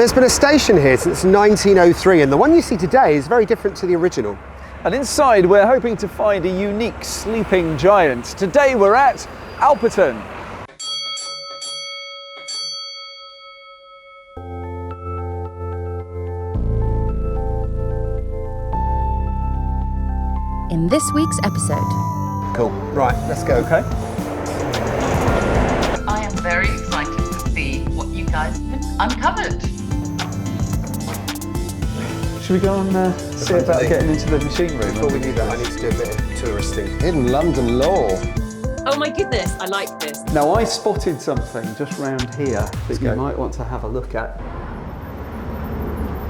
There's been a station here since 1903, and the one you see today is very different to the original. And inside we're hoping to find a unique sleeping giant. Today we're at Alperton. In this week's episode. Cool. Right, let's go. Okay. I am very excited to see what you guys have uncovered. Should we go and see about getting into the machine room? Before we do that, I need to do a bit of touristing. Hidden London lore. Oh my goodness, I like this. Now I spotted something just round here that you might want to have a look at.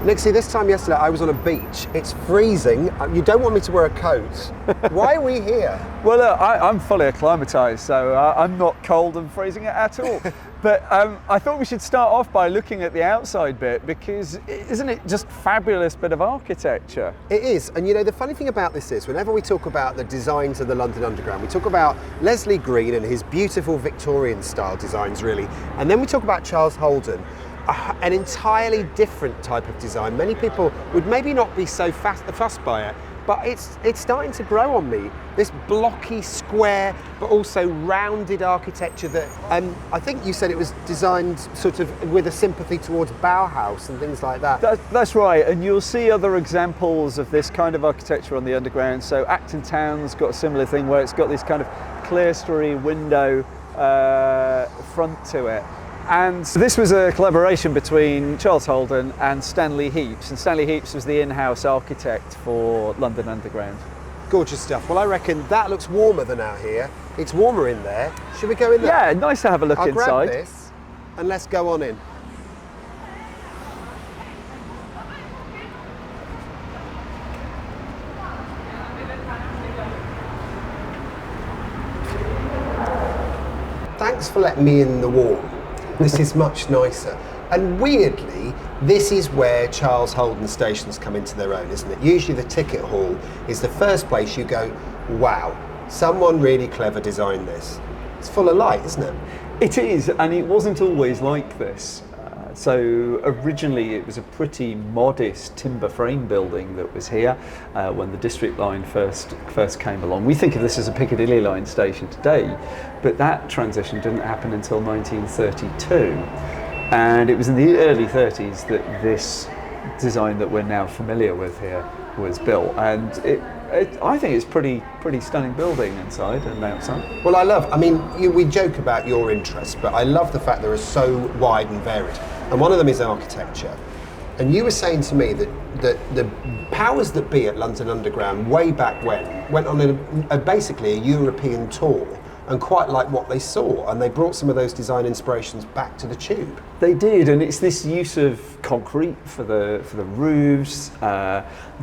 Nixie, this time yesterday I was on a beach. It's freezing. You don't want me to wear a coat. Why are we here? Well, look, I'm fully acclimatised, so I'm not cold and freezing at all. But I thought we should start off by looking at the outside bit, because isn't it just fabulous bit of architecture? It is, and you know, the funny thing about this is, whenever we talk about the designs of the London Underground, we talk about Leslie Green and his beautiful Victorian style designs, really, and then we talk about Charles Holden, an entirely different type of design. Many people would maybe not be so fussed by it, but it's starting to grow on me. This blocky, square, but also rounded architecture that I think you said it was designed sort of with a sympathy towards Bauhaus and things like that. That's right, and you'll see other examples of this kind of architecture on the Underground. So Acton Town's got a similar thing where it's got this kind of clerestory window front to it. And this was a collaboration between Charles Holden and Stanley Heaps, and Stanley Heaps was the in-house architect for London Underground. Gorgeous stuff. Well, I reckon that looks warmer than out here. It's warmer in there. Should we go in there? Yeah, nice to have a look I'll inside. grab this and let's go on in. Thanks for letting me in the warm. This is much nicer. And weirdly, this is where Charles Holden stations come into their own, isn't it? Usually the ticket hall is the first place you go, wow, someone really clever designed this. It's full of light, isn't it? It is, and it wasn't always like this. So originally it was a pretty modest timber frame building that was here when the District line first came along. We think of this as a Piccadilly line station today, but that transition didn't happen until 1932. And it was in the early 30s that this design that we're now familiar with here was built. And I think it's pretty stunning building inside and outside. Well, we joke about your interests, but I love the fact they're so wide and varied. And one of them is architecture. And you were saying to me that the powers that be at London Underground way back when went on basically a European tour and quite like what they saw, and they brought some of those design inspirations back to the Tube. They did, and it's this use of concrete for the roofs,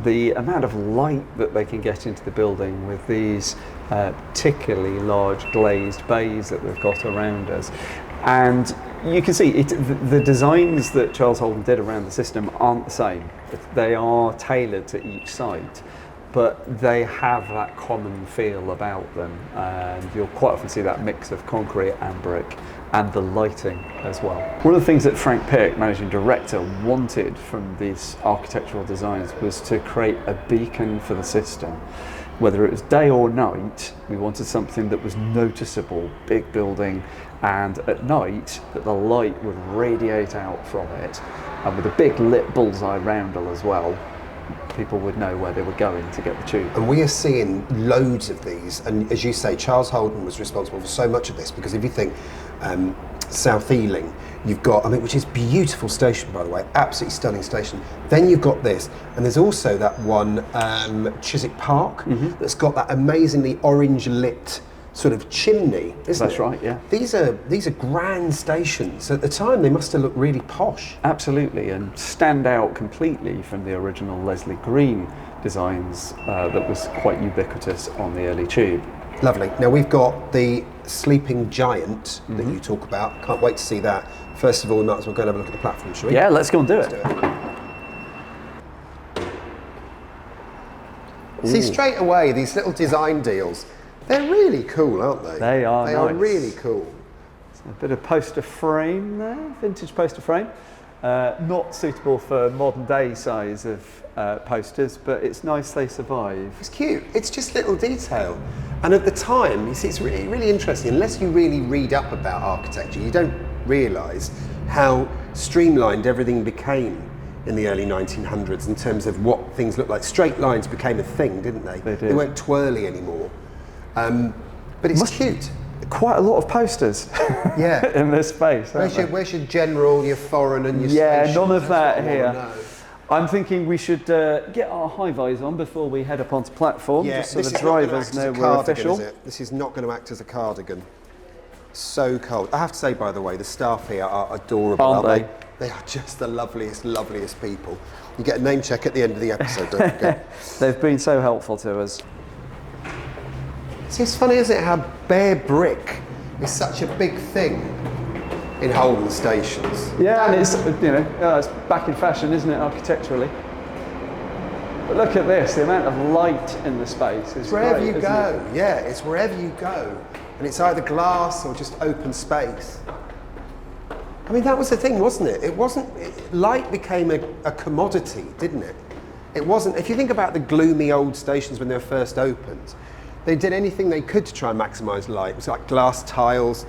the amount of light that they can get into the building with these particularly large glazed bays that we've got around us. And you can see the designs that Charles Holden did around the system aren't the same. They are tailored to each site, but they have that common feel about them, and you'll quite often see that mix of concrete and brick, and the lighting as well. One of the things that Frank Pick, managing director, wanted from these architectural designs was to create a beacon for the system. Whether it was day or night, we wanted something that was noticeable, big building, and at night that the light would radiate out from it, and with a big lit bullseye roundel as well, people would know where they were going to get the Tube. And we are seeing loads of these, and as you say, Charles Holden was responsible for so much of this, because if you think South Ealing, you've got, which is a beautiful station, by the way, absolutely stunning station. Then you've got this, and there's also that one, Chiswick Park, that's got that amazingly orange lit sort of chimney, isn't it? That's right, yeah. These are grand stations. At the time, they must have looked really posh. Absolutely, and stand out completely from the original Leslie Green designs that was quite ubiquitous on the early Tube. Lovely. Now we've got the sleeping giant that you talk about. Can't wait to see that. First of all, we might as well go and have a look at the platform, shall we? Yeah, let's go and do it. See, straight away, these little design deals, they're really cool, aren't they? They are They nice. are really cool. A bit of poster frame there, vintage poster frame. Not suitable for modern day size of posters, but it's nice they survive. It's cute. It's just little detail. And at the time, you see, it's really, really interesting. Unless you really read up about architecture, you don't realise how streamlined everything became in the early 1900s in terms of what things looked like. Straight lines became a thing, didn't they? They did. They weren't twirly anymore. But it's cute. Quite a lot of posters Yeah. in this space. Where's your general, your foreign and your Yeah, station? none of That's that what I here. wanna know. I'm thinking we should get our high vis on before we head up onto platform, just so this the is not gonna drivers act as a know we're cardigan, official. is it? This is not going to act as a cardigan. So cold. I have to say, by the way, the staff here are adorable, Aren't aren't they? They are just the loveliest, loveliest people. You get a name check at the end of the episode, don't forget. They've been so helpful to us. See, it's funny, isn't it, how bare brick is such a big thing in Holden stations. Yeah, and it's, it's back in fashion, isn't it, architecturally? But look at this, the amount of light in the space is Wherever great, you isn't go, it? yeah, it's wherever you go. And it's either glass or just open space. I mean, that was the thing, wasn't it? Light became a commodity, didn't it? It wasn't, if you think about the gloomy old stations when they were first opened, they did anything they could to try and maximise light. It was like glass tiles,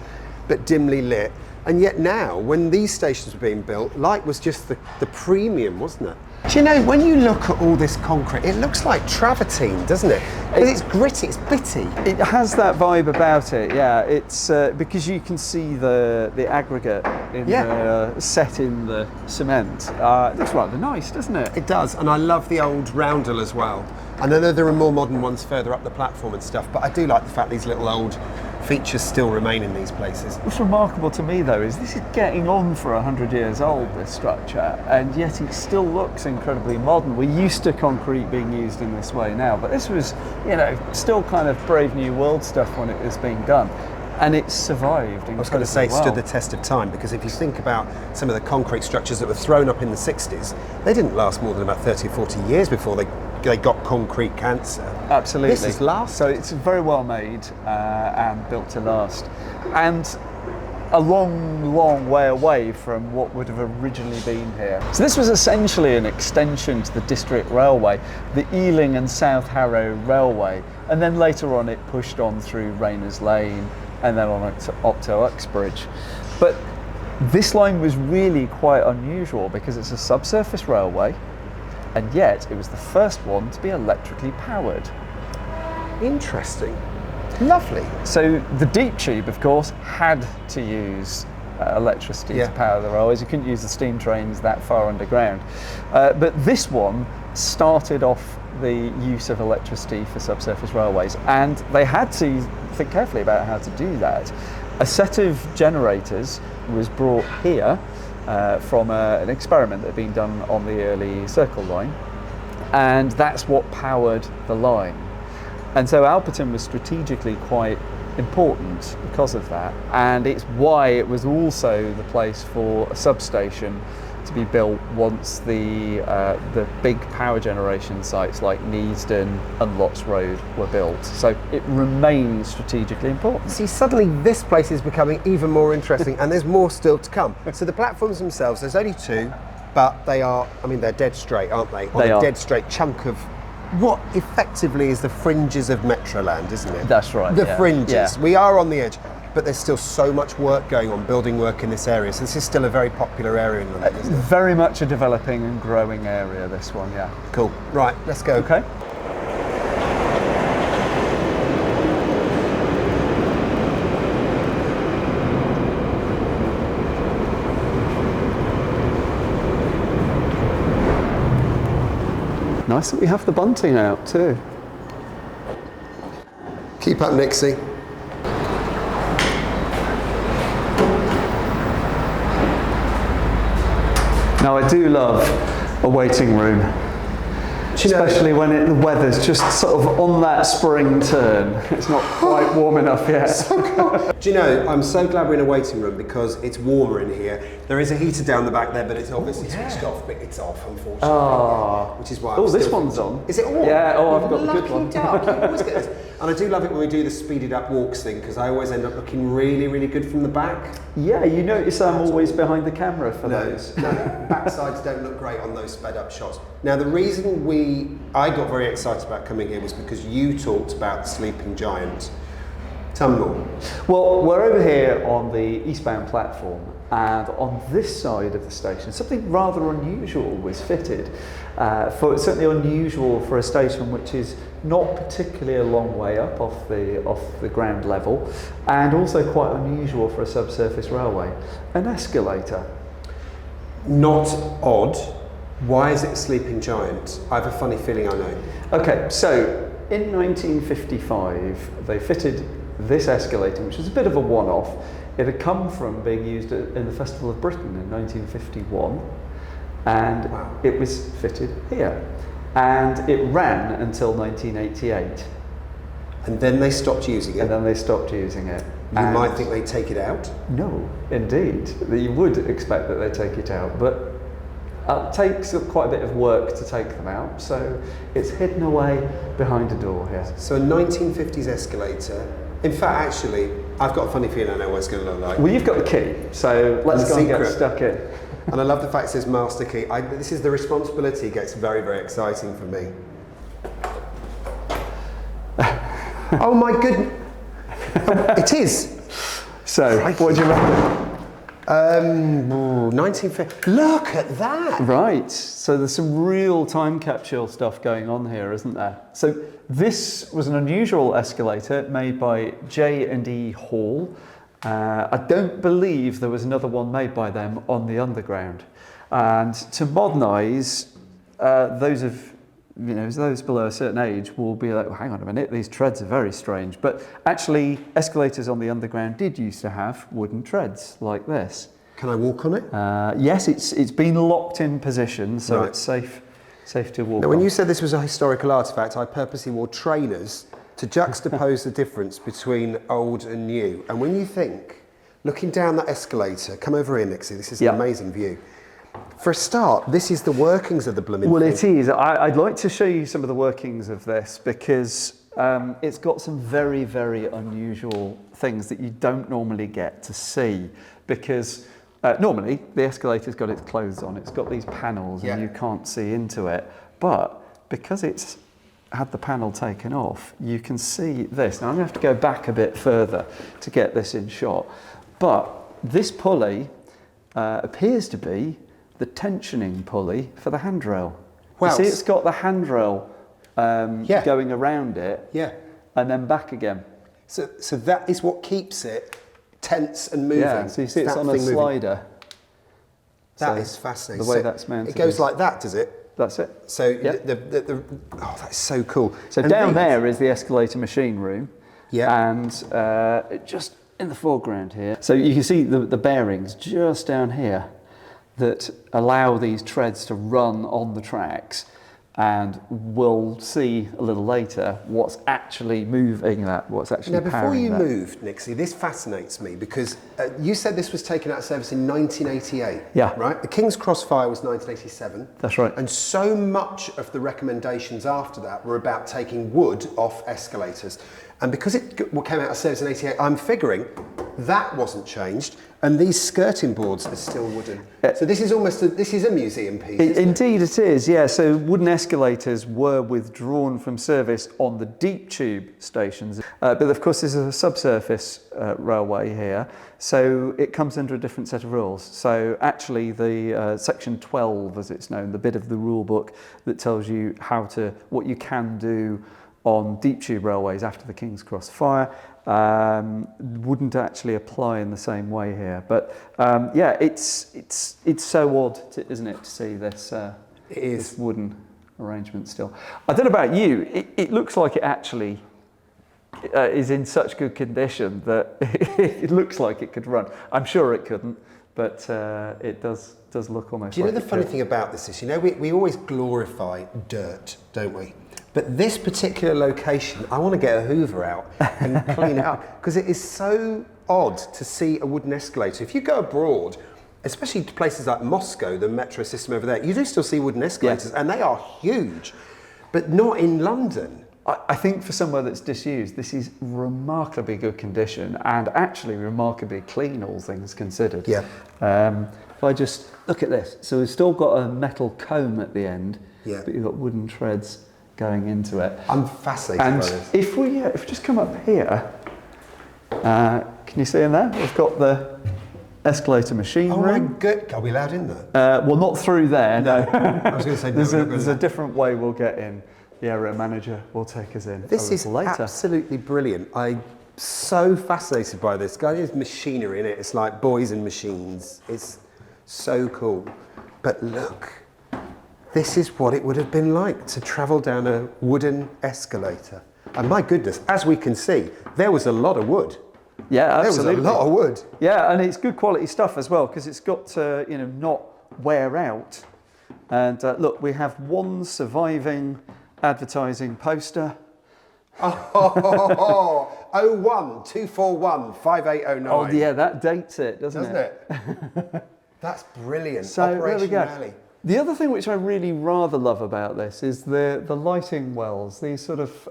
but dimly lit. And yet now, when these stations were being built, light was just the premium, wasn't it? Do you know, when you look at all this concrete, it looks like travertine, doesn't it? It's gritty, it's bitty. It has that vibe about it, yeah. It's because you can see the aggregate set in the cement. It looks rather nice, doesn't it? It does, and I love the old roundel as well. And I know there are more modern ones further up the platform and stuff, but I do like the fact these little old features still remain in these places. What's remarkable to me though is this is getting on for 100 years old, this structure, and yet it still looks incredibly modern. We're used to concrete being used in this way now, but this was, still kind of Brave New World stuff when it was being done. And it's survived incredibly well. I was going to say stood the test of time, because if you think about some of the concrete structures that were thrown up in the 60s, they didn't last more than about 30 or 40 years before they got concrete cancer. Absolutely. This is last. So it's very well made and built to last. And a long, long way away from what would have originally been here. So this was essentially an extension to the District Railway, the Ealing and South Harrow Railway, and then later on it pushed on through Rayners Lane and then on up to Uxbridge. But this line was really quite unusual because it's a subsurface railway, and yet it was the first one to be electrically powered. Interesting. Lovely. So the deep tube, of course, had to use electricity to power the railways. You couldn't use the steam trains that far underground. But this one started off the use of electricity for subsurface railways, and they had to think carefully about how to do that. A set of generators was brought here from an experiment that had been done on the early Circle line, and that's what powered the line. And so Alperton was strategically quite important because of that, and it's why it was also the place for a substation to be built once the big power generation sites like Neasden and Lots Road were built. So it remains strategically important. See, suddenly this place is becoming even more interesting, and there's more still to come. So the platforms themselves, there's only two, but they're dead straight, aren't they? They are. Dead straight chunk of what effectively is the fringes of Metroland, isn't it? That's right. The fringes. Yeah. We are on the edge, but there's still so much work going on, building work in this area. So this is still a very popular area in London, isn't it? Very much a developing and growing area, this one, yeah. Cool. Right, let's go. Okay. Nice that we have the bunting out too. Keep up, Nixie. Now I do love a waiting room. Do Especially when the weather's just sort of on that spring turn. It's not quite warm enough yet. Do you know, I'm so glad we're in a waiting room because it's warmer in here. There is a heater down the back there, but it's obviously switched off, but it's off, unfortunately. Oh. Which is why this one's on. Is it on? Yeah, I've got the good one. Duck. You always get this. And I do love it when we do the speeded up walks thing because I always end up looking really, really good from the back. Yeah, you notice I'm always behind the camera for those. No, backsides don't look great on those sped up shots. Now the reason I got very excited about coming here was because you talked about the sleeping giant. Tell me more. Well, we're over here on the eastbound platform, and on this side of the station, something rather unusual was fitted. Certainly unusual for a station which is not particularly a long way up off the ground level, and also quite unusual for a subsurface railway. An escalator. Not odd. Why is it a sleeping giant? I have a funny feeling I know. Okay, so in 1955 they fitted this escalator, which was a bit of a one-off. It had come from being used in the Festival of Britain in 1951, and it was fitted here. And it ran until 1988. And then they stopped using it? And then they stopped using it. You might think they'd take it out? No, indeed. You would expect that they'd take it out, but it takes quite a bit of work to take them out, so it's hidden away behind a door here. So a 1950s escalator. In fact, actually, I've got a funny feeling I know what it's going to look like. Well, you've got the key, so let's go and get stuck in. And I love the fact it says master key. This is the responsibility gets very, very exciting for me. Oh my goodness. It is. So, what do you reckon? 1950. Look at that. Right. So there's some real time capsule stuff going on here, isn't there? So this was an unusual escalator made by J&E Hall. I don't believe there was another one made by them on the underground. And to modernise, those below a certain age will be like, well, hang on a minute, these treads are very strange. But actually, escalators on the underground did used to have wooden treads like this. Can I walk on it? Yes, it's been locked in position, so it's safe to walk Now, on. when you said this was a historical artefact, I purposely wore trainers to juxtapose the difference between old and new. And when you think, looking down that escalator, come over here, Nixie, this is an amazing view. For a start, this is the workings of the blooming Well, thing. it is. I'd like to show you some of the workings of this because it's got some very, very unusual things that you don't normally get to see. Because normally the escalator's got its clothes on, it's got these panels and you can't see into it. But because it's had the panel taken off, you can see this. Now I'm going to have to go back a bit further to get this in shot. But this pulley appears to be the tensioning pulley for the handrail. Wow. You see, it's got the handrail going around it, and then back again. So that is what keeps it tense and moving. Yeah. So you see, it's on a slider. That is fascinating. The way that's mounted. It goes like that, does it? That's it. So that's so cool. So down there is the escalator machine room. Yeah. And just in the foreground here. So you can see the bearings just down here that allow these treads to run on the tracks, and we'll see a little later what's actually moving that, what's actually powering that. Now, before you moved, Nixie, this fascinates me because you said this was taken out of service in 1988. Yeah. Right? The King's Cross fire was 1987. That's right. And so much of the recommendations after that were about taking wood off escalators. And because it came out of service in 88, I'm figuring that wasn't changed, and these skirting boards are still wooden. So this is this is a museum piece. Indeed it is, yeah. So wooden escalators were withdrawn from service on the deep tube stations. But of course this is a subsurface railway here, so it comes under a different set of rules. So actually the section 12, as it's known, the bit of the rule book that tells you what you can do on deep tube railways after the King's Cross fire wouldn't actually apply in the same way here. But it's so odd, isn't it, to see this, this wooden arrangement still. I don't know about you, it looks like it actually is in such good condition that it looks like it could run. I'm sure it couldn't, but it does does look almost. Do you know like the funny thing about this is, we always glorify dirt, don't we? But this particular location, I want to get a Hoover out and clean it up, because it is so odd to see a wooden escalator. If you go abroad, especially to places like Moscow, the metro system over there, you do still see wooden escalators, and they are huge, but not in London. I think for somewhere that's disused, this is remarkably good condition and actually remarkably clean, all things considered. Yeah. If I just look at this, so we've still got a metal comb at the end, Yeah. but you've got wooden treads going into it. I'm fascinated And by this. if we just come up here, can you see in there? We've got the escalator machine Oh my room. good, are we allowed in there? Well, not through there, no. I was going to say, no, There's a different way we'll get in. The area manager will take us in. This is later. absolutely brilliant. I'm so fascinated by this. There's machinery in it. It's like boys and machines. It's so cool. But look, this is what it would have been like to travel down a wooden escalator. And my goodness, as we can see, there was a lot of wood. Yeah, absolutely. There was a lot of wood. Yeah, and it's good quality stuff as well, because it's got to, not wear out. And look, we have one surviving advertising poster. 01-241-5809. Oh yeah, that dates it, doesn't it? That's brilliant. So Operation there we go. Rally. The other thing which I really rather love about this is the lighting wells, these sort of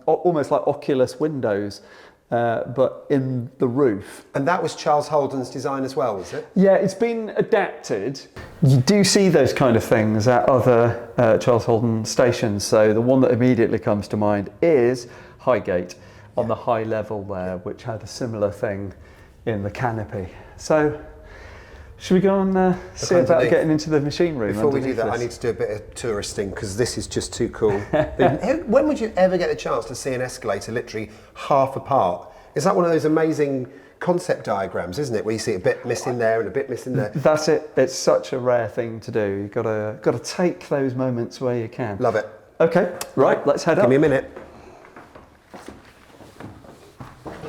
almost like Oculus windows, but in the roof. And that was Charles Holden's design as well, was it? Yeah, it's been adapted. You do see those kind of things at other Charles Holden stations. So the one that immediately comes to mind is Highgate on the high level there, which had a similar thing in the canopy. So should we go and see about getting into the machine room? Before we do that, this? I need to do a bit of touristing, because this is just too cool. When would you ever get a chance to see an escalator literally half apart? It's like one of those amazing concept diagrams, isn't it, where you see a bit missing there and a bit missing there. That's it. It's such a rare thing to do. You've got to take those moments where you can. Love it. Okay, right, let's head up. Give me a minute.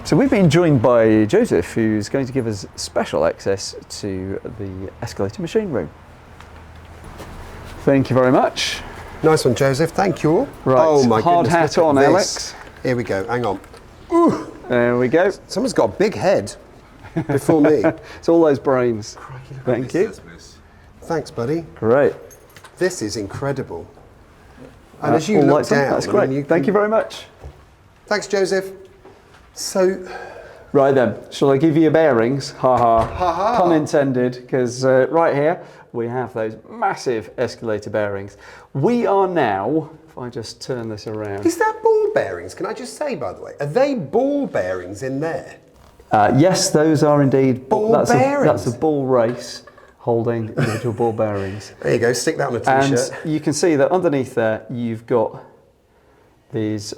So we've been joined by Joseph, who's going to give us special access to the escalator machine room. Thank you very much. Nice one, Joseph. Thank you all. Right, oh my hard goodness, hat look on, at this. Alex. Here we go. Hang on. Ooh, There we go. someone's got a big head before me. It's all those brains. Thank you. Thanks, buddy. Great. This is incredible. And as you all look lights on. down, That's great. Thank you very much. Thanks, Joseph. So, Right then, shall I give you your bearings? Ha ha. Ha ha. Pun intended, because right here we have those massive escalator bearings. We are now, if I just turn this around. is that ball bearings? Can I just say, by the way, are they ball bearings in there? Yes, those are indeed Ball that's bearings. that's a ball race holding individual ball bearings. There you go. Stick that on a And t-shirt. you can see that underneath there you've got these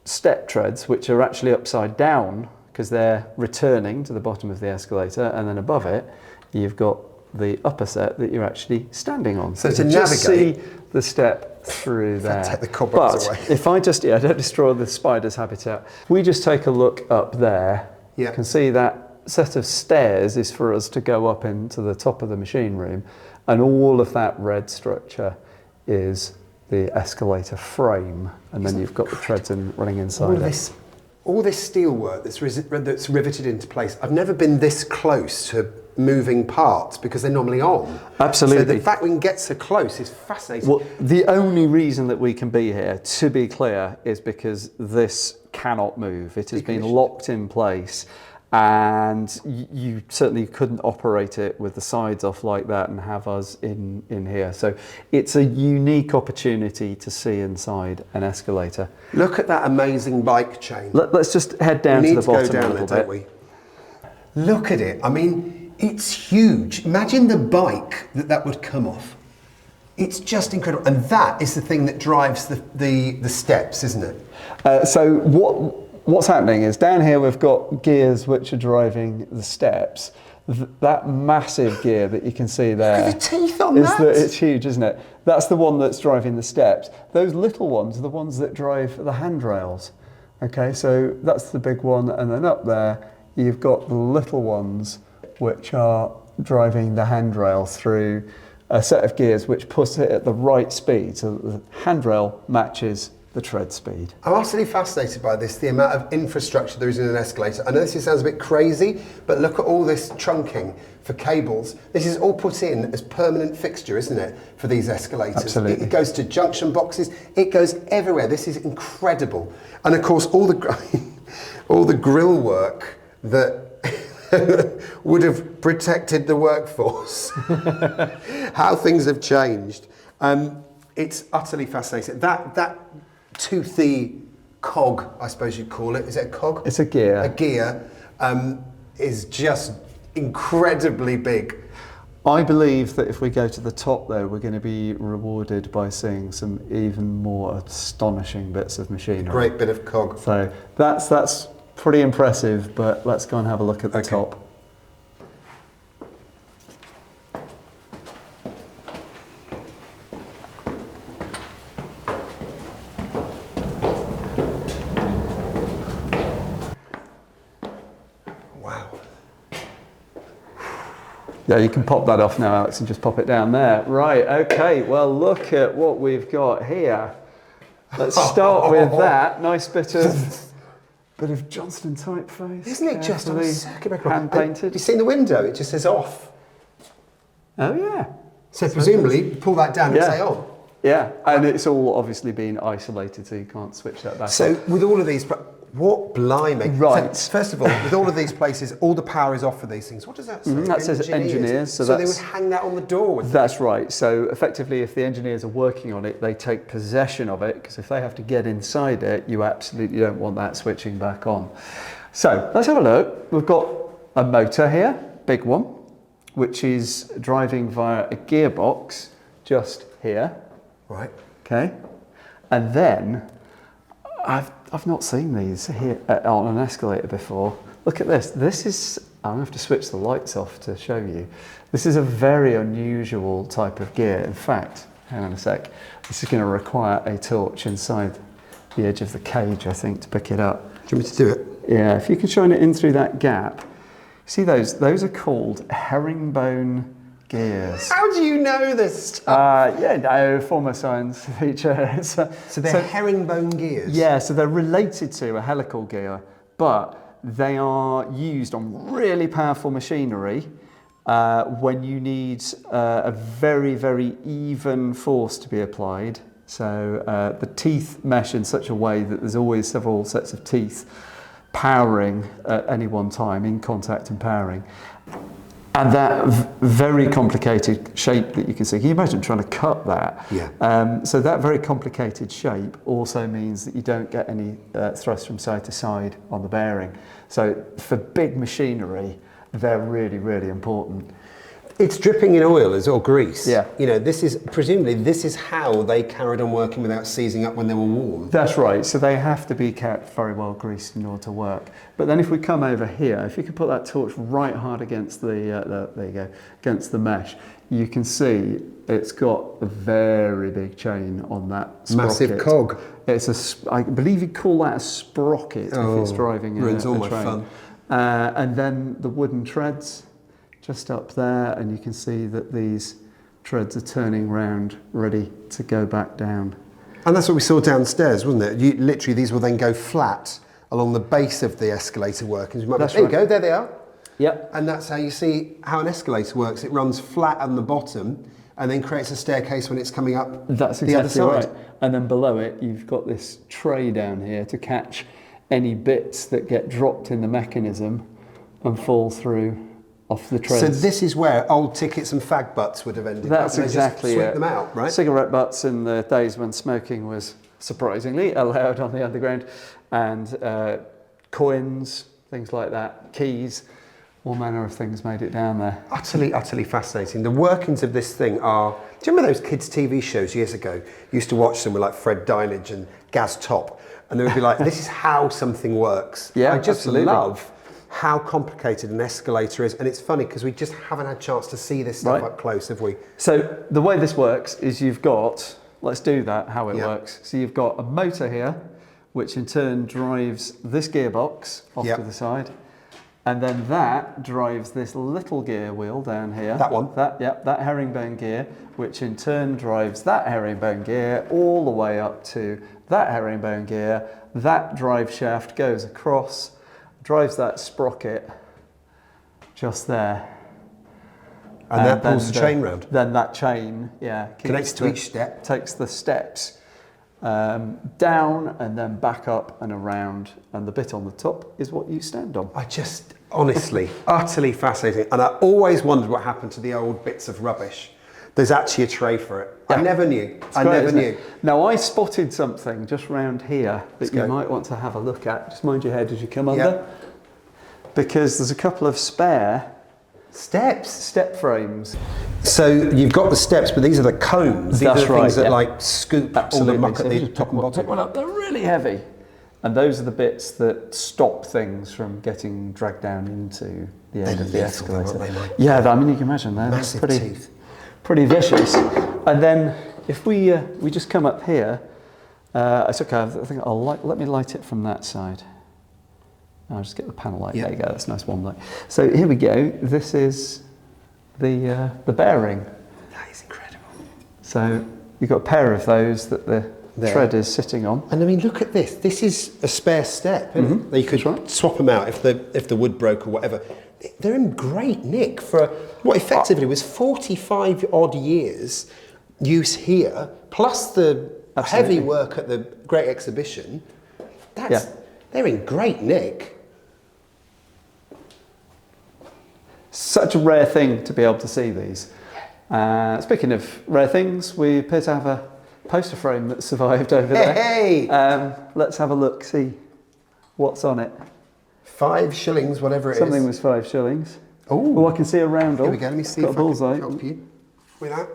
step treads, which are actually upside down because they're returning to the bottom of the escalator, and then above it you've got the upper set that you're actually standing on. So to just navigate- see the step through there. take the cobwebs But away. if I just, don't destroy the spider's habitat. We just take a look up there. Yeah. You can see that set of stairs is for us to go up into the top of the machine room, and all of that red structure is the escalator frame, and then you've got the treads running inside it. All this steel work that's riveted into place. I've never been this close to moving parts because they're normally on. Absolutely. So the fact we can get so close is fascinating. Well, the only reason that we can be here, to be clear, is because this cannot move. It has been locked in place, and you certainly couldn't operate it with the sides off like that and have us in here. So it's a unique opportunity to see inside an escalator. Look at that amazing bike chain. Let's just head down we to need the to go bottom a down little there, bit. don't we? Look at it. I mean, it's huge. Imagine the bike that would come off. It's just incredible. And that is the thing that drives the steps, isn't it? So what's happening is down here we've got gears which are driving the steps. That massive gear that you can see there, Look at the teeth on is that. it's huge, isn't it? That's the one that's driving the steps. Those little ones are the ones that drive the handrails. Okay, so that's the big one, and then up there you've got the little ones which are driving the handrail through a set of gears which puts it at the right speed so that the handrail matches the tread speed. I'm absolutely fascinated by this, the amount of infrastructure there is in an escalator. I know this sounds a bit crazy, but look at all this trunking for cables. This is all put in as permanent fixture, isn't it, for these escalators? Absolutely. It goes to junction boxes, it goes everywhere. This is incredible. And of course, all the grill work that would have protected the workforce. How things have changed. It's utterly fascinating. That toothy cog, I suppose you'd call it. Is it a cog? It's a gear. A gear is just incredibly big. I believe that if we go to the top though, we're going to be rewarded by seeing some even more astonishing bits of machinery. Great bit of cog. So that's pretty impressive, but let's go and have a look at the top. Yeah, you can pop that off now, Alex, and just pop it down there. Right, okay, well, look at what we've got here. Let's start with that. Nice bit of Johnston typeface. Isn't it just on a circuit breaker? Hand painted. Have you seen the window? It just says off. Oh, yeah. So presumably, pull that down and say on. Yeah, and it's all obviously been isolated, so you can't switch that back So on. with all of these, what blimey. Right. So first of all, with all of these places, all the power is off for these things. What does that say? That says engineers. So they would hang that on the door with That's right. So effectively, if the engineers are working on it, they take possession of it, because if they have to get inside it, you absolutely don't want that switching back on. So let's have a look. We've got a motor here, big one, which is driving via a gearbox just here. Right. Okay. And then I've not seen these here on an escalator before. Look at this. This is, I'm going to have to switch the lights off to show you. This is a very unusual type of gear. In fact, hang on a sec. This is going to require a torch inside the edge of the cage, I think, to pick it up. Do you want me to do it? Yeah, if you can shine it in through that gap. See those? Those are called herringbone gears. How do you know this stuff? Yeah, no, former science teacher. So they're herringbone gears? Yeah, so they're related to a helical gear, but they are used on really powerful machinery when you need a very, very even force to be applied. So the teeth mesh in such a way that there's always several sets of teeth powering at any one time, in contact and powering. And that very complicated shape that you can see, can you imagine trying to cut that? Yeah. So that very complicated shape also means that you don't get any thrust from side to side on the bearing. So for big machinery, they're really, really important. It's dripping in oil or grease. Yeah. You know, presumably this is how they carried on working without seizing up when they were warm. That's right. So they have to be kept very well greased in order to work. But then if we come over here, if you could put that torch right hard against the there you go, against the mesh, you can see it's got a very big chain on that sprocket. Massive cog. It's I believe you call that a sprocket if it's driving ruins all a my train. fun. And then the wooden treads just up there, and you can see that these treads are turning round, ready to go back down. And that's what we saw downstairs, wasn't it? Literally, these will then go flat along the base of the escalator workings. There you go, there they are. Yep. And that's how you see how an escalator works. It runs flat on the bottom and then creates a staircase when it's coming up That's the other exactly side. right. And then below it, you've got this tray down here to catch any bits that get dropped in the mechanism and fall through off the treads. So this is where old tickets and fag butts would have ended That's up. exactly just sweep it. them out, right? Cigarette butts in the days when smoking was surprisingly allowed on the underground, and coins, things like that, keys, all manner of things made it down there. Utterly, utterly fascinating. The workings of this thing are... Do you remember those kids' TV shows years ago? You used to watch them with like Fred Dinage and Gaz Top, and they would be like, this is how something works. Yeah, I just absolutely. love how complicated an escalator is, and it's funny because we just haven't had a chance to see this stuff up close, have we? So the way this works is you've got, let's do that, how it Yeah. works. So you've got a motor here, which in turn drives this gearbox off Yep. to the side. And then that drives this little gear wheel down here. That one? That herringbone gear, which in turn drives that herringbone gear all the way up to that herringbone gear. That drive shaft goes across, drives that sprocket just there. And that pulls the chain round. Then that chain, connects to each step. Takes the steps down and then back up and around, and the bit on the top is what you stand on. I just, honestly, utterly fascinating. And I always wondered what happened to the old bits of rubbish. There's actually a tray for it. Yeah. I never knew. I never knew. Now, I spotted something just round here that you might want to have a look at. Just mind your head as you come under. Because there's a couple of spare step frames. So you've got the steps, but these are the cones. These are the things that like scoop all the muck at the top and bottom. Pick one up. They're really heavy. And those are the bits that stop things from getting dragged down into the end of the escalator. I mean, you can imagine they're massive teeth. Pretty vicious. And then if we just come up here, it's okay. I think let me light it from that side. I'll just get the panel light. There you go. That's a nice warm light. So here we go. This is the bearing. That is incredible. So you've got a pair of those that the tread is sitting on. And I mean, look at this. This is a spare step. Isn't it? You could swap them out if the wood broke or whatever. They're in great nick for what effectively was 45 odd years use here, plus the heavy work at the Great Exhibition. They're in great nick. Such a rare thing to be able to see these. Speaking of rare things, we appear to have a poster frame that survived over there. Hey! Let's have a look, see what's on it. 5 shillings, whatever it is. Something was 5 shillings. Oh, I can see a roundel. Here we go, let me see Got if a bullseye. I can help you with that.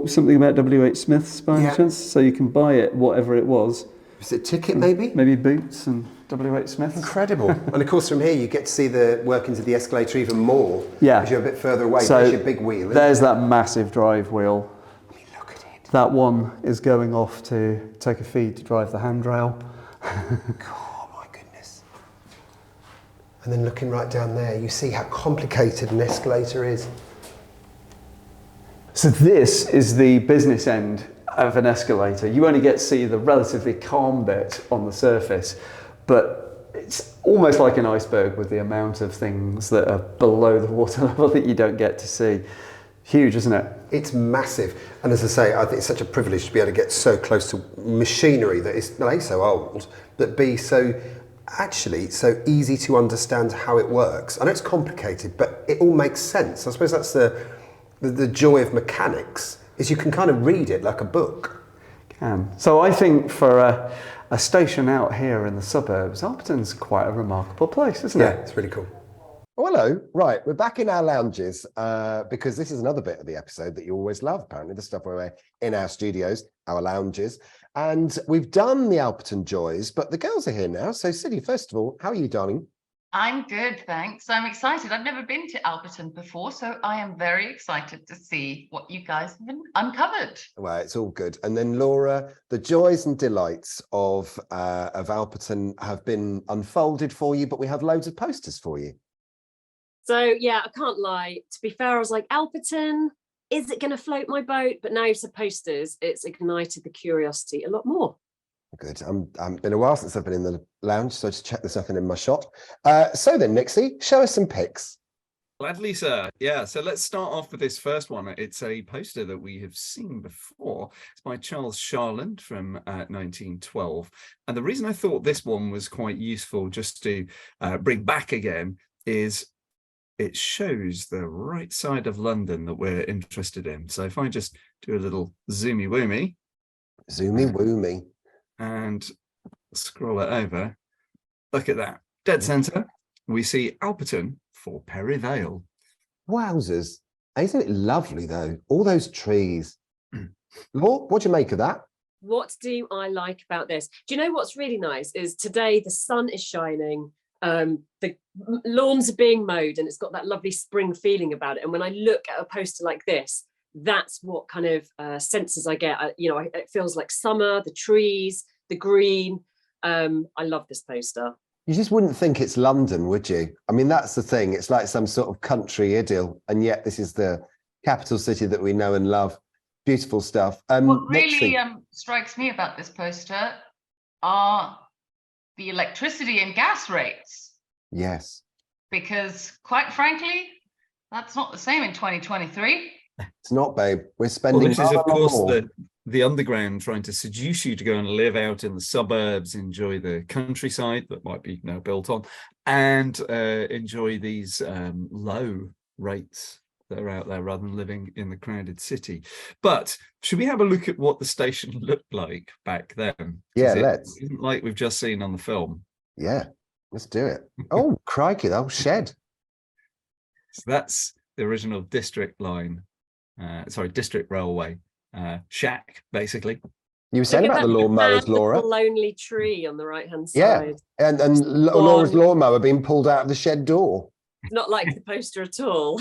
Something about W.H. Smith's by any chance? So you can buy it, whatever it was. Was it a ticket maybe? Maybe Boots and W.H. Smith. Incredible. And of course from here you get to see the workings of the escalator even more. Yeah. Because you're a bit further away. So there's your big wheel. There's that massive drive wheel. I mean, look at it. That one is going off to take a feed to drive the handrail. Oh my goodness. And then looking right down there, you see how complicated an escalator is. So this is the business end of an escalator. You only get to see the relatively calm bit on the surface, but it's almost like an iceberg with the amount of things that are below the water level that you don't get to see. Huge, isn't it? It's massive. And as I say, I think it's such a privilege to be able to get so close to machinery that is A, so old, but B, so easy to understand how it works. I know it's complicated, but it all makes sense. I suppose that's the joy of mechanics, is you can kind of read it like a book. So I think for a station out here in the suburbs, Alperton's quite a remarkable place, isn't it? Yeah, it's really cool. Oh, hello. Right, we're back in our lounges because this is another bit of the episode that you always love, apparently, the stuff where we're in our studios, our lounges. And we've done the Alperton Joys, but the girls are here now. So, Cindy, first of all, how are you, darling? I'm good, thanks. I'm excited. I've never been to Alperton before, so I am very excited to see what you guys have uncovered. Well, it's all good. And then, Laura, the joys and delights of Alperton have been unfolded for you, but we have loads of posters for you. So yeah, I can't lie. To be fair, I was like, Alperton, is it going to float my boat? But now you've said posters, it's ignited the curiosity a lot more. Good. It's been a while since I've been in the lounge, so I just checked there's nothing in my shot. So then, Nixie, show us some pics. Gladly, sir. Yeah, so let's start off with this first one. It's a poster that we have seen before. It's by Charles Holden from 1912. And the reason I thought this one was quite useful just to bring back again is it shows the right side of London that we're interested in. So if I just do a little zoomy woomy. Zoomy woomy. And scroll it over. Look at that. Dead centre. We see Alperton for Perivale. Wowzers. Isn't it lovely, though? All those trees. Laura, what do you make of that? What do I like about this? Do you know what's really nice is today the sun is shining. The lawns are being mowed and it's got that lovely spring feeling about it. And when I look at a poster like this, that's what kind of senses I get. It feels like summer, the trees, the green. I love this poster. You just wouldn't think it's London, would you? I mean, that's the thing. It's like some sort of country idyll, and yet this is the capital city that we know and love. Beautiful stuff. What next really thing. strikes me about this poster are the electricity and gas rates, Yes. because quite frankly, that's not the same in 2023. It's not, babe. We're Well, spending this is, of rather course, more. the underground trying to seduce you to go and live out in the suburbs, enjoy the countryside that might be now built on, and enjoy these low rates that are out there rather than living in the crowded city. But should we have a look at what the station looked like back then? Yeah, It let's. isn't like we've just seen on the film. Yeah, let's do it. Oh, crikey, that shed. So that's the original district railway shack, basically. You were saying Look about at the that lawnmowers, mad Laura. little lonely tree on the right-hand Yeah, side. and Laura's lawnmower being pulled out of the shed door. Not like the poster at all.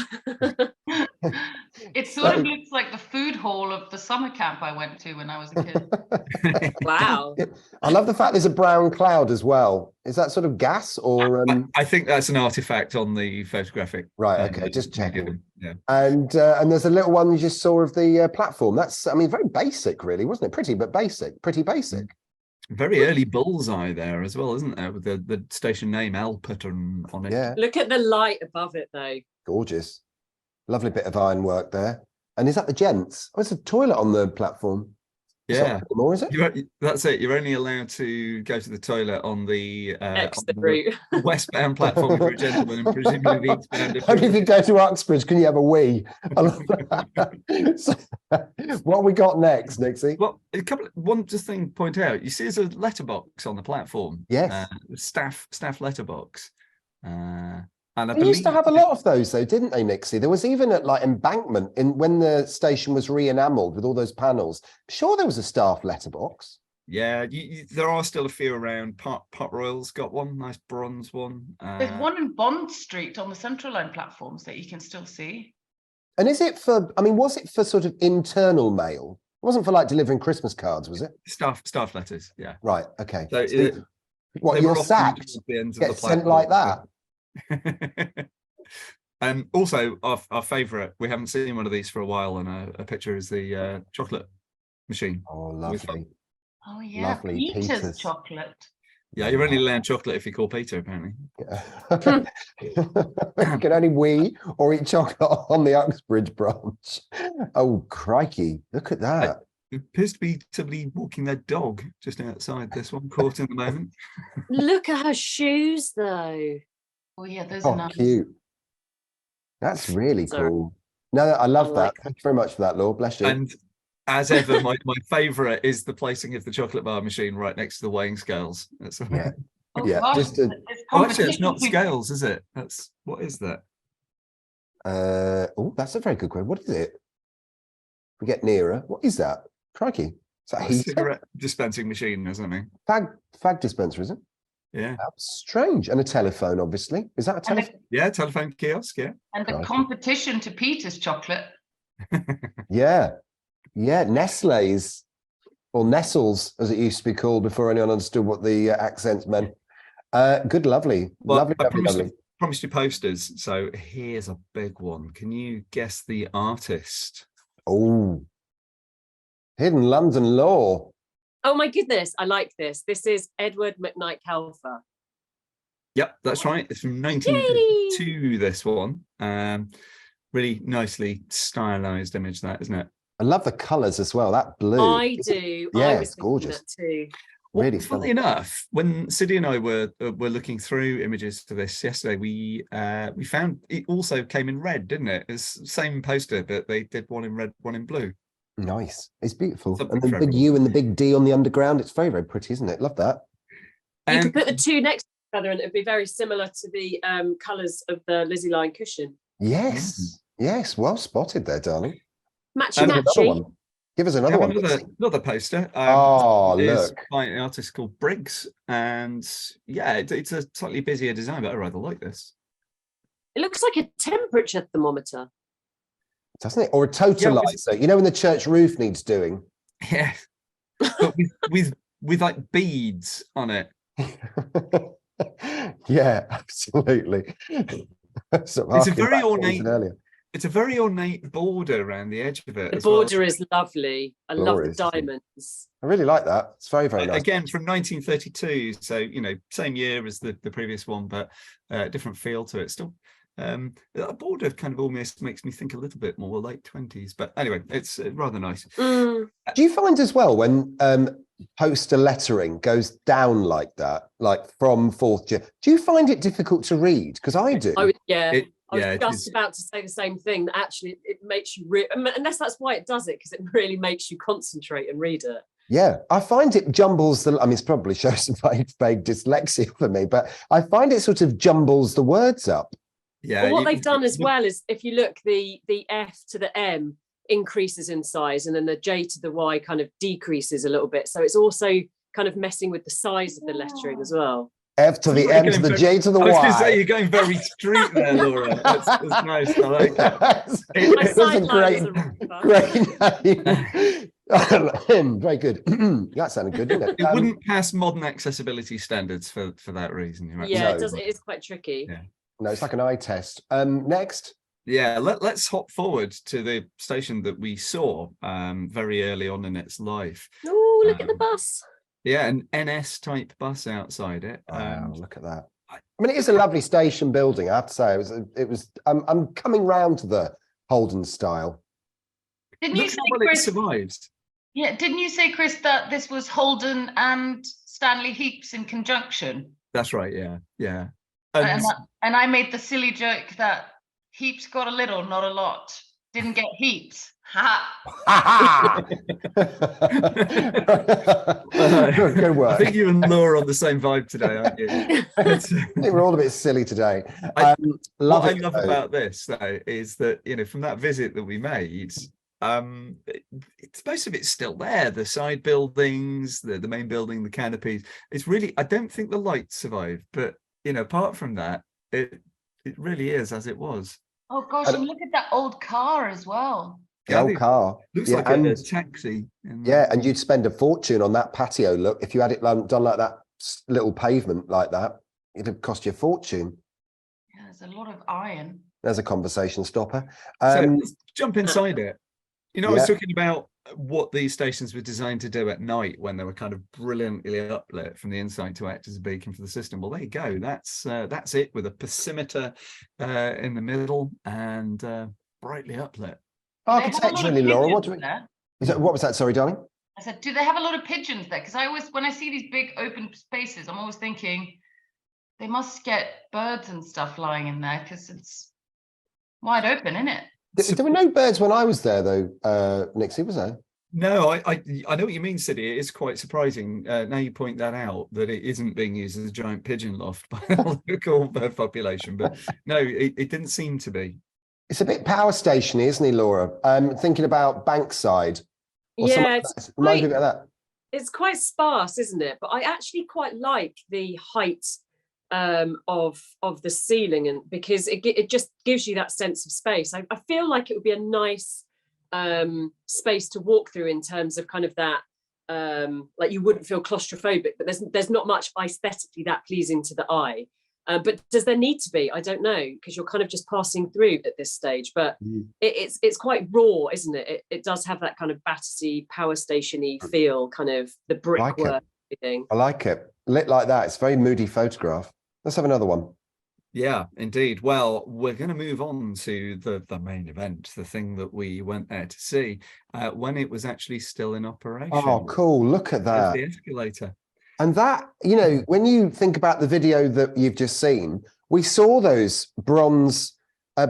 It sort of looks like the food hall of the summer camp I went to when I was a kid. Wow. I love the fact there's a brown cloud as well. Is that sort of gas or? I think that's an artifact on the photographic. Right. Okay. Just checking. Yeah. And there's a little one you just saw of the platform. That's, I mean, very basic, really, wasn't it? Pretty, but basic. Pretty basic. Very early bullseye there as well, isn't there? With the station name Alperton on it. Yeah. Look at the light above it, though. Gorgeous. Lovely bit of ironwork there. And is that the gents? Oh, it's a toilet on the platform. It's not Yeah. anymore, is it? That's it. You're only allowed to go to the toilet on the Exit route. westbound platform for a gentleman, and presumably the eastbound. Only if you go to Uxbridge can you have a wee. I love that. So, what we got next, Nixie? Well, one just thing to point out. You see, there's a letterbox on the platform. Yes. Staff letterbox. And I They used to believe have a lot of those, though, didn't they, Nixie? There was even at like Embankment, when the station was re-enameled with all those panels. I'm sure there was a staff letterbox. Yeah, there are still a few around. Pot Royal's got one, nice bronze one. There's one in Bond Street on the Central Line platforms that you can still see. And is it for? I mean, was it for sort of internal mail? It wasn't for like delivering Christmas cards, was it? Staff letters. Yeah. Right. Okay. So what, they you're were often sacked? towards the ends of Get the sent like that? Also, our favourite, we haven't seen one of these for a while, and a picture is the chocolate machine. Oh, lovely. Oh yeah, Lovely Peter's chocolate. Yeah, you're only allowed chocolate if you call Peter, apparently. You can only wee or eat chocolate on the Uxbridge branch. Oh, crikey. Look at that. It appears to be somebody walking their dog just outside this one, caught in the moment. Look at her shoes, though. Oh yeah, those Oh, are nice. cute. That's really Sorry. cool. No, I love I that. like Thank you very much for that, Laura. Bless you. And as ever, my favourite is the placing of the chocolate bar machine right next to the weighing scales. That's Yeah. Oh, Yeah, gosh, just a- it's Oh, actually, it's not competition. scales, is it? What is that? Oh, that's a very good question. What is it? We get nearer. What is that? Crikey. Is that a A heater? cigarette dispensing machine or something. Fag dispenser, is it? Yeah. That's strange. And a telephone, obviously. Is that a And telephone? Yeah, telephone kiosk, yeah. the Crikey. competition to Peter's chocolate. Yeah. Yeah. Nestle's, or Nestles, as it used to be called before anyone understood what the accents meant. Good, lovely. Well, lovely, I lovely, promised, lovely. promised you posters, so here's a big one. Can you guess the artist? Oh. Hidden London Law. Oh my goodness, I like this. This is Edward McKnight Calfer. Yep, that's right. It's from 1952, this one. Really nicely stylized image, that, isn't it? I love the colours as well. That blue. I do. Yeah, I was it's thinking gorgeous. that too. Really Funnily funny. enough, when Siddy and I were looking through images for this yesterday, we found it also came in red, didn't it? It's the same poster, but they did one in red, one in blue. Nice. It's beautiful. Something And the for big everyone. U and the big D on the underground. It's very, very pretty, isn't it? Love that. You And could put the two next to each other and it'd be very similar to the colours of the Lizzie Line cushion. Yes. Yes. Well spotted there, darling. Matchy And Another matchy. one. Give us we another have one. another poster. Oh, It's look. by an artist called Briggs, and yeah, it's a slightly busier design, but I rather like this. It looks like a temperature thermometer. Doesn't it? Or a totalizer. Yeah, You know when the church roof needs doing? Yeah, but with with like beads on it. Yeah, absolutely. It's a very ornate. It's a very ornate border around the edge of it. The as well. border is lovely. I love the Glorious, isn't it? diamonds. I really like that. It's very, very nice. Again, from 1932, so same year as the previous one, but different feel to it. Still, a border kind of almost makes me think a little bit more late 20s. But anyway, it's rather nice. Do you find as well when poster lettering goes down like that, like from 4th year, do you find it difficult to read? Because I do. I was just about to say the same thing. That actually, it makes you unless that's why it does it, because it really makes you concentrate and read it. Yeah, I find it jumbles the. I mean, it's probably shows some vague dyslexia for me, but I find it sort of jumbles the words up. Yeah. Well, what they've done as well is, if you look, the F to the M increases in size, and then the J to the Y kind of decreases a little bit. So it's also kind of messing with the size of the lettering as well. F to the M to the J to the Y. I was going to say, you're going very street there, Laura. That's nice. I like it. It was a great name. Very good. That sounded good, didn't it? It wouldn't pass modern accessibility standards for that reason. Yeah, it does. It is quite tricky. Yeah. No, it's like an eye test. Next. Yeah, let's hop forward to the station that we saw very early on in its life. Oh, look at the bus. Yeah, an NS type bus outside it. Wow, look at that. I mean, it is a lovely station building, I have to say. It was. I'm coming round to the Holden style. Didn't you say, Chris, it survives? Yeah, didn't you say, Chris, that this was Holden and Stanley Heaps in conjunction? That's right, yeah. And I made the silly joke that Heaps got a little, not a lot. Didn't get heaps. Ha! Good work. I think you and Laura are on the same vibe today, aren't you? I think we're all a bit silly today. What I love about this, though, is that from that visit that we made, most of it's still there. The side buildings, the main building, the canopies. It's really, I don't think the lights survived, but apart from that, it really is as it was. Oh gosh, and look at that old car as well. The old car. Looks like a taxi. Yeah, and you'd spend a fortune on that patio look. If you had it done like that little pavement like that, it'd cost you a fortune. Yeah, there's a lot of iron. There's a conversation stopper. So let's jump inside it. I was talking about what these stations were designed to do at night when they were kind of brilliantly uplit from the inside to act as a beacon for the system. Well, there you go. That's it, with a posimeter in the middle and brightly uplit. Architecturally, Laura, what was that? Sorry, darling. I said, do they have a lot of pigeons there? Because when I see these big open spaces, I'm always thinking they must get birds and stuff flying in there because it's wide open, isn't it? There were no birds when I was there, though, Nixie, was there? No, I know what you mean, Sidney. It is quite surprising. Now you point that out, that it isn't being used as a giant pigeon loft by the local bird population. But no, it didn't seem to be. It's a bit power station-y, isn't he, Laura? Thinking about Bankside. Yeah, it's quite sparse, isn't it? But I actually quite like the height of the ceiling, and because it just gives you that sense of space. I feel like it would be a nice space to walk through in terms of kind of that, like you wouldn't feel claustrophobic, but there's not much aesthetically that pleasing to the eye. But does there need to be? I don't know, because you're kind of just passing through at this stage. But it's quite raw, isn't it? It does have that kind of Battersea power station-y feel, kind of the brickwork thing. I like it. Lit like that. It's a very moody photograph. Let's have another one. Yeah, indeed. Well, we're going to move on to the main event, the thing that we went there to see when it was actually still in operation. Oh, cool. Look at that. The escalator. And that, when you think about the video that you've just seen, we saw those bronze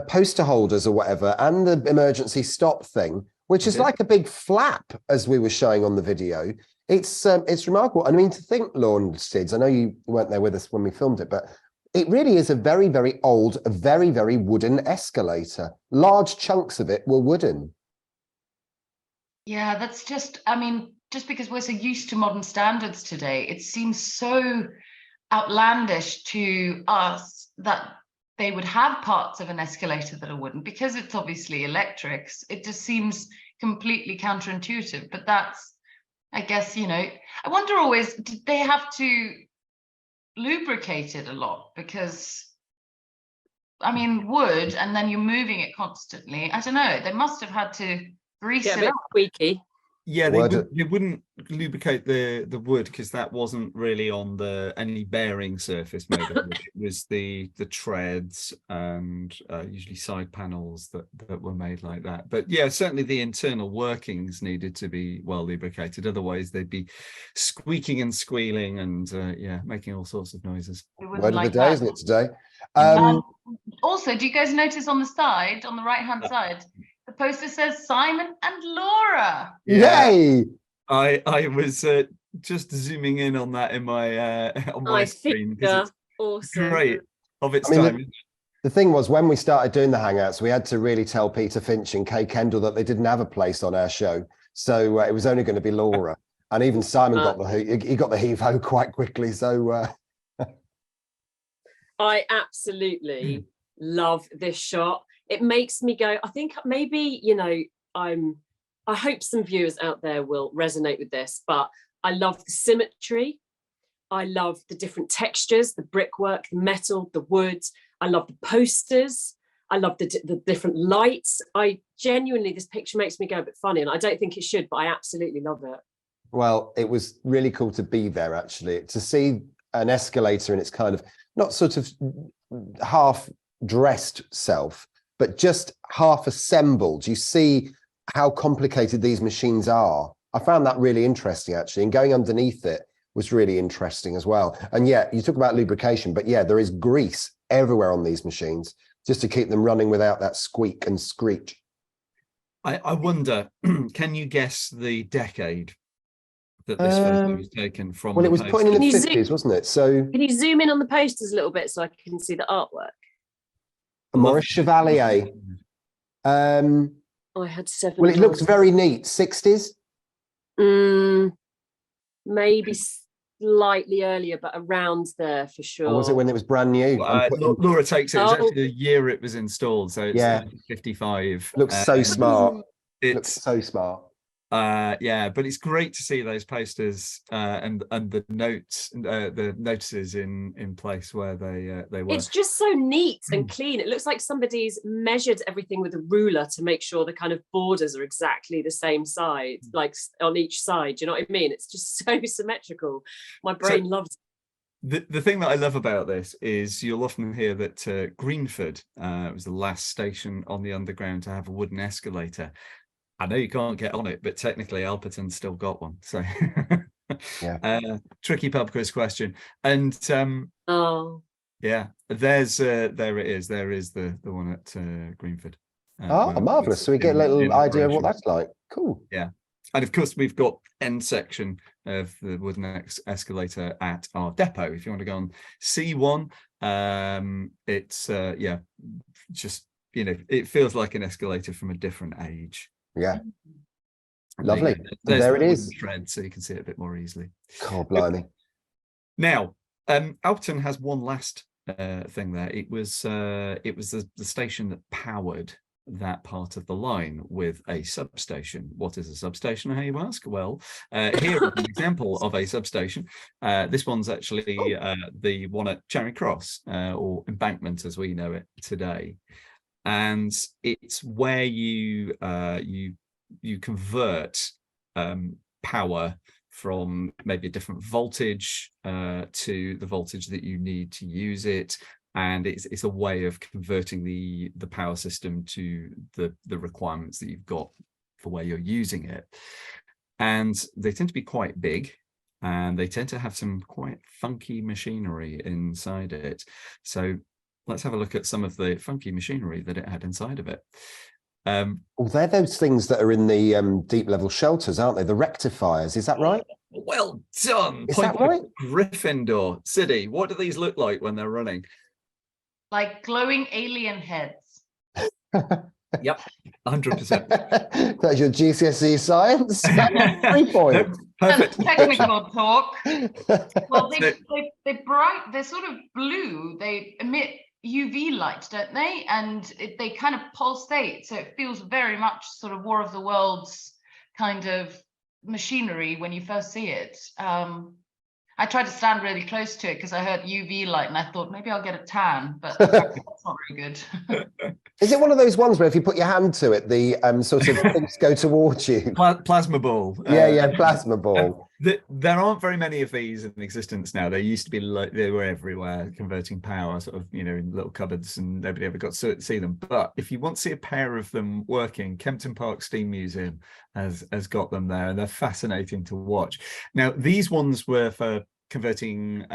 poster holders or whatever, and the emergency stop thing, which is like a big flap, as we were showing on the video. It's remarkable. I mean, to think, Lorne Stids, I know you weren't there with us when we filmed it, but it really is a very, very old, very, very wooden escalator. Large chunks of it were wooden. Yeah, that's just because we're so used to modern standards today, it seems so outlandish to us that they would have parts of an escalator that are wooden, because it's obviously electrics. It just seems completely counterintuitive, but that's I guess, I wonder always, did they have to lubricate it a lot? Because, I mean, wood, and then you're moving it constantly. I don't know. They must have had to grease Get a it bit up. squeaky. Yeah, they wouldn't lubricate the wood because that wasn't really on any bearing surface made of wood. It was the treads and usually side panels that were made like that. But yeah, certainly the internal workings needed to be well lubricated. Otherwise, they'd be squeaking and squealing and making all sorts of noises. Word of the day, isn't it today? Also, do you guys notice on the side, on the right-hand side, the poster says Simon and Laura? Yeah. Yay! I was just zooming in on that in my on my screen because it's awesome. great of its time. The thing was, when we started doing the Hangouts, we had to really tell Peter Finch and Kay Kendall that they didn't have a place on our show. So it was only going to be Laura. And even Simon got the heave-ho quite quickly. So I absolutely love this shot. It makes me go, I think maybe, I hope some viewers out there will resonate with this, but I love the symmetry. I love the different textures, the brickwork, the metal, the wood. I love the posters. I love the different lights. This picture makes me go a bit funny, and I don't think it should, but I absolutely love it. Well, it was really cool to be there, actually, to see an escalator in its kind of not sort of half dressed self, but just half assembled. You see how complicated these machines are. I found that really interesting, actually, and going underneath it was really interesting as well. And yeah, you talk about lubrication, but yeah, there is grease everywhere on these machines just to keep them running without that squeak and screech. I wonder, can you guess the decade that this photo was taken from? Well, it was put in the 50s, wasn't it? So can you zoom in on the posters a little bit so I can see the artwork? Maurice Chevalier. I had 7. Well, it looks very neat. 60s? Maybe slightly earlier, but around there for sure. Or was it when it was brand new? Laura takes it. It's actually the year it was installed, so it's 55. Looks so smart. Looks so smart. But it's great to see those posters and the notes, the notices in place where they were. It's just so neat and clean. It looks like somebody's measured everything with a ruler to make sure the kind of borders are exactly the same size, like on each side. Do you know what I mean? It's just so symmetrical. My brain loves it. The thing that I love about this is you'll often hear that Greenford was the last station on the underground to have a wooden escalator. I know you can't get on it, but technically Alperton's still got one. So tricky pub quiz question. And there it is. There is the one at Greenford. Marvellous. So we get a little idea of what that's like. Cool. Yeah. And of course, we've got end section of the wooden escalator at our depot. If you want to go and see one, it's just, it feels like an escalator from a different age. Yeah. Lovely. There it is. Tread, so you can see it a bit more easily. God blimey. Now, Alperton has one last thing there. It was the station that powered that part of the line with a substation. What is a substation, how you ask? Well, here is an example of a substation. This one's actually the one at Charing Cross, or Embankment as we know it today. And it's where you convert power from maybe a different voltage to the voltage that you need to use it, and it's a way of converting the power system to the requirements that you've got for where you're using it. And they tend to be quite big, and they tend to have some quite funky machinery inside it. So let's have a look at some of the funky machinery that it had inside of it. Well, they're those things that are in the deep level shelters, aren't they? The rectifiers, is that right? Well done. Is that right? Gryffindor City. What do these look like when they're running? Like glowing alien heads. Yep, 100%. That's your GCSE science. 3 points. Perfect. Technical talk. Well, they're sort of blue. They emit UV light, don't they? And they kind of pulsate, so it feels very much sort of War of the Worlds kind of machinery when you first see it. I tried to stand really close to it because I heard UV light and I thought maybe I'll get a tan, but that's not very good. Is it one of those ones where if you put your hand to it, the sort of things go towards you? Plasma ball. Yeah, plasma ball. There aren't very many of these in existence now. They used to be like they were everywhere, converting power, sort of, in little cupboards, and nobody ever got to see them. But if you want to see a pair of them working, Kempton Park Steam Museum has got them there, and they're fascinating to watch. Now, these ones were for converting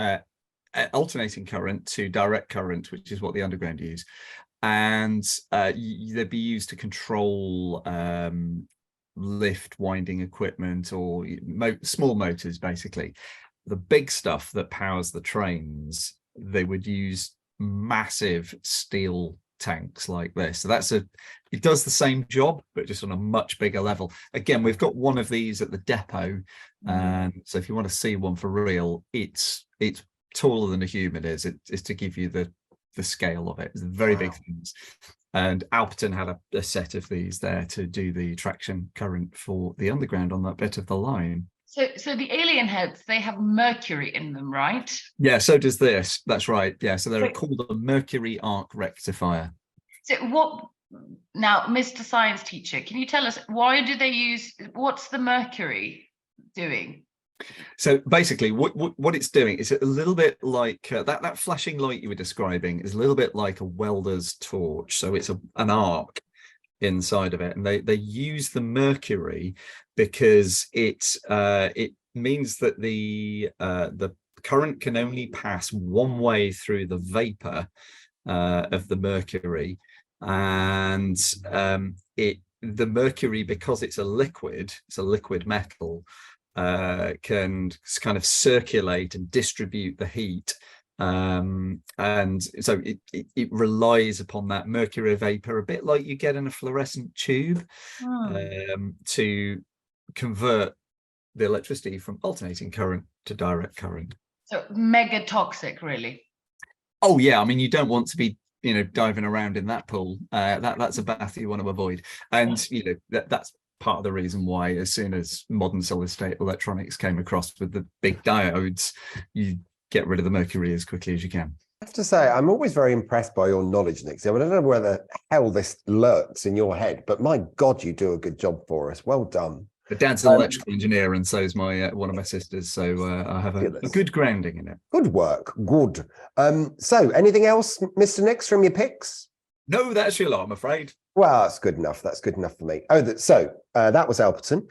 alternating current to direct current, which is what the underground use. And they'd be used to control lift winding equipment or small motors, basically. The big stuff that powers the trains, they would use massive steel tanks like this. So it does the same job, but just on a much bigger level. Again, we've got one of these at the depot, and so if you want to see one for real, it's taller than a human is. It's to give you the scale of it. It's very big things. And Alperton had a set of these there to do the traction current for the underground on that bit of the line. So the alien heads, they have mercury in them, right? Yeah, so does this. That's right. Yeah, so they're called a mercury arc rectifier. So now, Mr. Science Teacher, can you tell us what's the mercury doing? So basically what it's doing is a little bit like that flashing light you were describing is a little bit like a welder's torch. So it's an arc inside of it, and they use the mercury because it means that the current can only pass one way through the vapor of the mercury, and the mercury, because it's a liquid metal, can kind of circulate and distribute the heat, and so it relies upon that mercury vapor, a bit like you get in a fluorescent tube, to convert the electricity from alternating current to direct current. So mega toxic, really. Oh yeah, I mean, you don't want to be diving around in that pool. That's a bath you want to avoid, and that's part of the reason why, as soon as modern solid state electronics came across with the big diodes, you get rid of the mercury as quickly as you can. I have to say, I'm always very impressed by your knowledge, Nick. So I don't know where the hell this lurks in your head, but my God, you do a good job for us. Well done. But Dad's an electrical engineer, and so is one of my sisters. So I have a good grounding in it. Good work. Good. So anything else, Mr. Nix, from your picks? No, that's your lot, I'm afraid. Well, that's good enough. That's good enough for me. That was Alperton.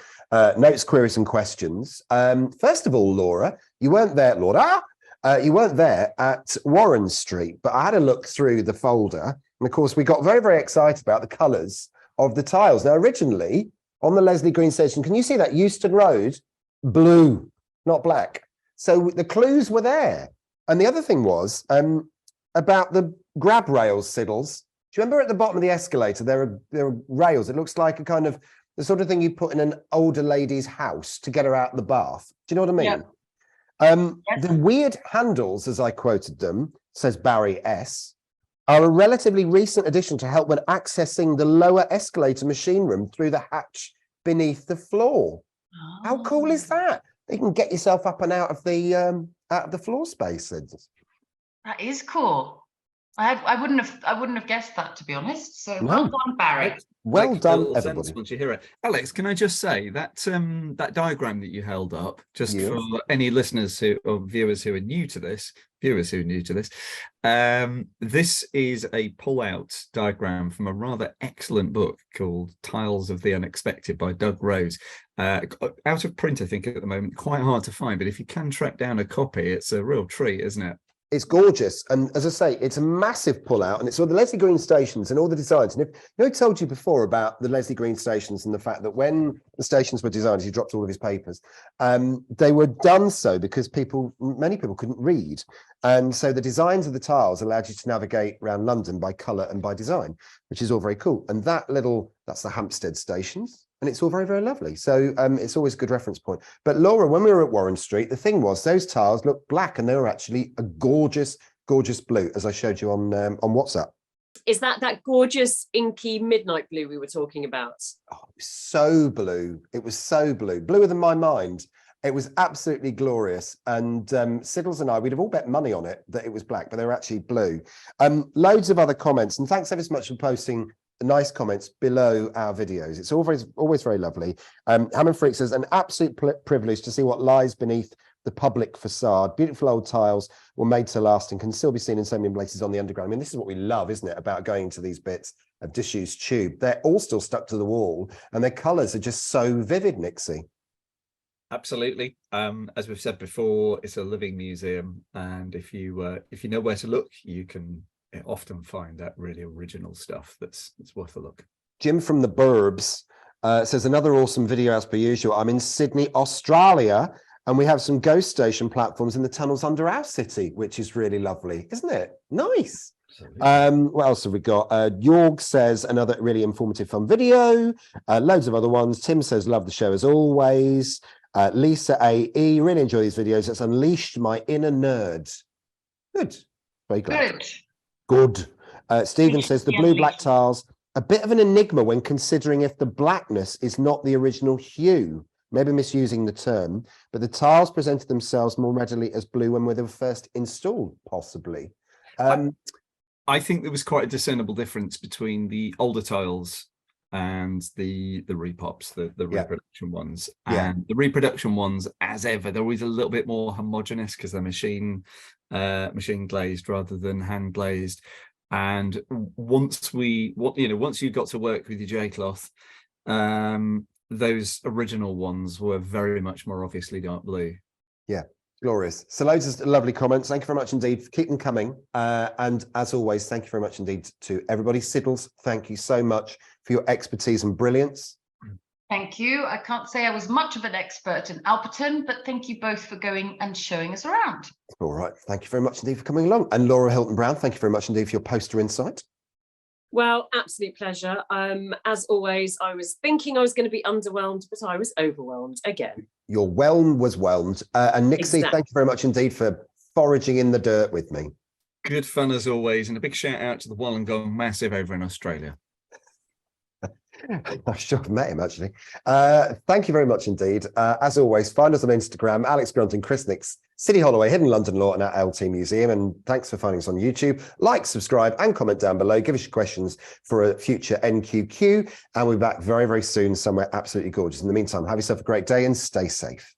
Notes, queries, and questions. First of all, Laura, you weren't there, you weren't there at Warren Street, but I had a look through the folder, and of course, we got very, very excited about the colours of the tiles. Now, originally on the Leslie Green Station, can you see that Euston Road? Blue, not black. So the clues were there. And the other thing was about the grab rails, Siddles. Do you remember at the bottom of the escalator, there are rails? It looks like a kind of the sort of thing you put in an older lady's house to get her out of the bath. Do you know what I mean? Yeah. Yes. The weird handles, as I quoted them, says Barry S., are a relatively recent addition to help when accessing the lower escalator machine room through the hatch beneath the floor. Oh. How cool is that? You can get yourself up and out of the floor space. That is cool. I wouldn't have guessed that, to be honest. So well done, Barry. Well done, everybody. Once you hear it, Alex, can I just say that that diagram that you held up, just for any listeners or viewers who are new to this, this is a pull-out diagram from a rather excellent book called Tiles of the Unexpected by Doug Rose. Out of print, I think, at the moment, quite hard to find, but if you can track down a copy, it's a real treat, isn't it? It's gorgeous. And as I say, it's a massive pull-out, and it's all the Leslie Green stations and all the designs. And I told you before about the Leslie Green stations and the fact that when the stations were designed, he dropped all of his papers. They were done so because many people couldn't read. And so the designs of the tiles allowed you to navigate around London by colour and by design, which is all very cool. And that's the Hampstead stations. And it's all very, very lovely. So it's always a good reference point. But Laura, when we were at Warren Street, the thing was those tiles looked black and they were actually a gorgeous, gorgeous blue, as I showed you on WhatsApp. Is that gorgeous inky midnight blue we were talking about? Oh, it was so blue. It was so blue, bluer than my mind. It was absolutely glorious. And Siddles and I, we'd have all bet money on it that it was black, but they were actually blue. Loads of other comments. And thanks ever so much for posting nice comments below our videos. It's always very lovely. Hammond Freak says, an absolute privilege to see what lies beneath the public facade. Beautiful old tiles were made to last and can still be seen in so many places on the underground. I mean, this is what we love, isn't it, about going into these bits of disused tube. They're all still stuck to the wall and their colours are just so vivid, Nixie. Absolutely. As we've said before, it's a living museum, and if you know where to look, you can often find that really original stuff that's worth a look. Jim from the Burbs says, another awesome video as per usual. I'm in Sydney, Australia, and we have some ghost station platforms in the tunnels under our city, which is really lovely, isn't it? Nice. What else have we got? Jorg says, another really informative, fun video. Loads of other ones. Tim says, love the show as always. Lisa AE, really enjoy these videos. It's unleashed my inner nerd. Good. Very glad. Good. Stephen says, the blue-black tiles, a bit of an enigma when considering if the blackness is not the original hue. Maybe misusing the term, but the tiles presented themselves more readily as blue when they were first installed, possibly. I think there was quite a discernible difference between the older tiles and the repops, the reproduction ones. And the reproduction ones, as ever, they're always a little bit more homogenous because they're machine glazed rather than hand glazed. And once you got to work with your J-cloth, those original ones were very much more obviously dark blue. Yeah, glorious. So loads of lovely comments. Thank you very much indeed. Keep them coming. And as always, thank you very much indeed to everybody. Siddles, thank you so much for your expertise and brilliance. Thank you. I can't say I was much of an expert in Alperton, but thank you both for going and showing us around. All right. Thank you very much indeed for coming along. And Laura Hilton-Brown, thank you very much indeed for your poster insight. Well, absolute pleasure. As always, I was thinking I was going to be underwhelmed, but I was overwhelmed again. Your whelm was whelmed. And Nixie, Exactly. Thank you very much indeed for foraging in the dirt with me. Good fun as always, and a big shout out to the Wollongong Massive over in Australia. I'm sure I've met him actually. Thank you very much indeed. As always, find us on Instagram, Alex Grunt and Chris Nix, City Holloway, Hidden London Law, and at LT Museum. And thanks for finding us on YouTube. Like, subscribe, and comment down below. Give us your questions for a future NQQ, and we'll be back very, very soon somewhere absolutely gorgeous. In the meantime, have yourself a great day and stay safe.